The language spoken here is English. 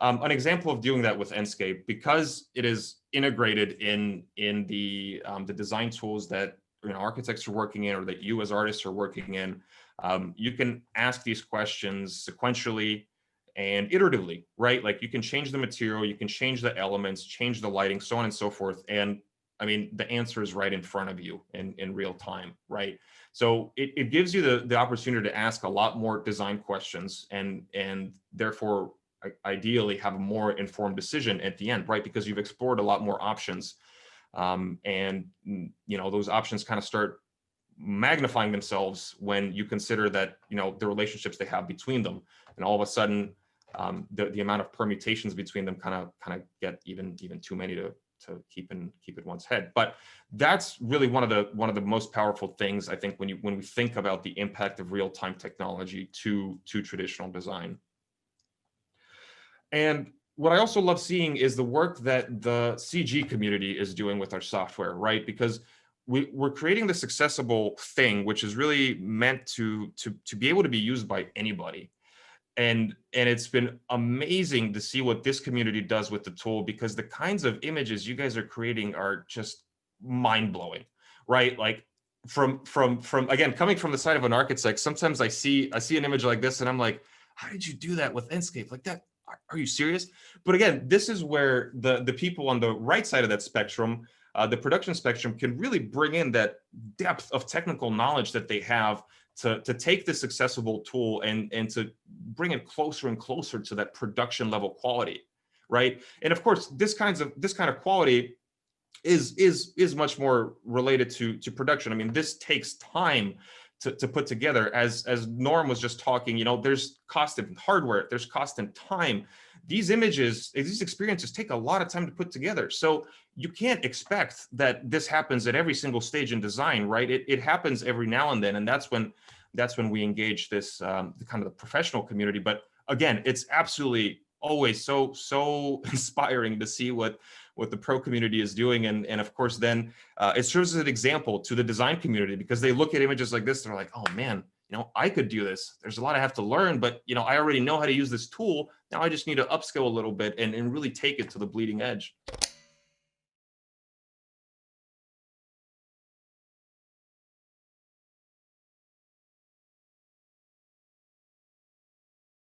An example of doing that with Enscape, because it is integrated in the design tools that architects are working in, or that you as artists are working in, you can ask these questions sequentially and iteratively, right? Like you can change the material, you can change the elements, change the lighting, so on and so forth. And I mean, the answer is right in front of you in real time, right? So it gives you the opportunity to ask a lot more design questions and therefore ideally have a more informed decision at the end, right? Because you've explored a lot more options. And those options kind of start magnifying themselves when you consider that, the relationships they have between them. And all of a sudden, the amount of permutations between them kind of get even too many to keep in one's head. But that's really one of the most powerful things, I think, when we think about the impact of real-time technology to traditional design. And what I also love seeing is the work that the CG community is doing with our software, right? Because we're creating this accessible thing, which is really meant to be able to be used by anybody. And it's been amazing to see what this community does with the tool, because the kinds of images you guys are creating are just mind-blowing, right? Like from again, coming from the side of an architect, sometimes I see an image like this and I'm like, how did you do that with Enscape? Like that, are you serious? But again, this is where the people on the right side of that spectrum, the production spectrum, can really bring in that depth of technical knowledge that they have to take this accessible tool and to bring it closer and closer to that production level quality, right? And of course, this kind of quality is much more related to production. I mean, this takes time to put together. As Norm was just talking, there's cost in hardware, there's cost in time. These images, these experiences take a lot of time to put together. So you can't expect that this happens at every single stage in design, right? It happens every now and then, and that's when we engage this kind of the professional community. But again, it's absolutely always so inspiring to see what the pro community is doing, and of course then it serves as an example to the design community, because they look at images like this and they're like, oh man, I could do this. There's a lot I have to learn, but I already know how to use this tool. Now I just need to upskill a little bit and really take it to the bleeding edge.